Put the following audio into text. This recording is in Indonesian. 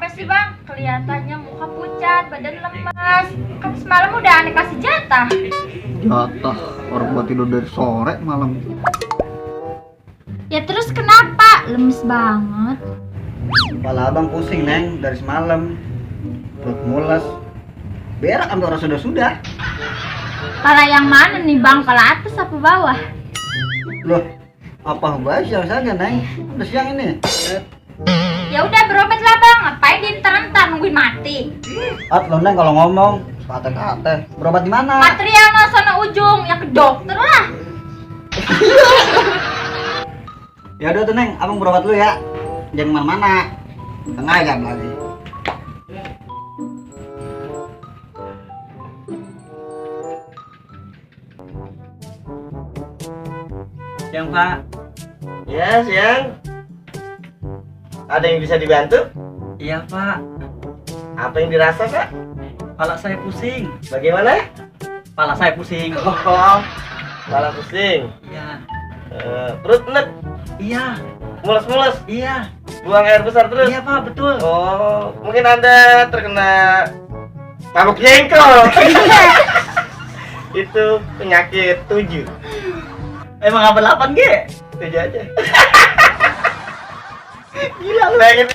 Kenapa sih bang? Kelihatannya muka pucat, badan lemas. Kan semalam udah aneh kasih jatah. Jatah orang buat tidur dari sore malam. Ya terus kenapa? Lemes banget. Kepala abang pusing neng dari semalam. Perut mules. Berak sampai orang sudah. Pala yang mana nih bang? Pala atas apa bawah? Loh, apa siang saja neng? Udah siang ini. Ya udah berobat lah bang. Ngapain diintar-entar nungguin mati? Lo neng kalau ngomong kate-kate. Berobat di mana? Material no sono ujung, ya ke dokter lah. Ya udah tuh neng, abang berobat dulu ya. Jangan kemana-mana. Tengah jam lagi. Siang Pak. Ya, siang. Ada yang bisa dibantu? Iya Pak. Apa yang dirasa, Kak? Kepala saya pusing. Bagaimana? Kepala saya pusing. Oh, kepala pusing. Iya. Perut enek, Iya. mules-mules, Iya. buang air besar terus. Iya Pak, betul. Oh, mungkin Anda terkena mabuk jengkol. Itu penyakit 7. Emang apa 8 G? 7 aja. Gila, bayangin.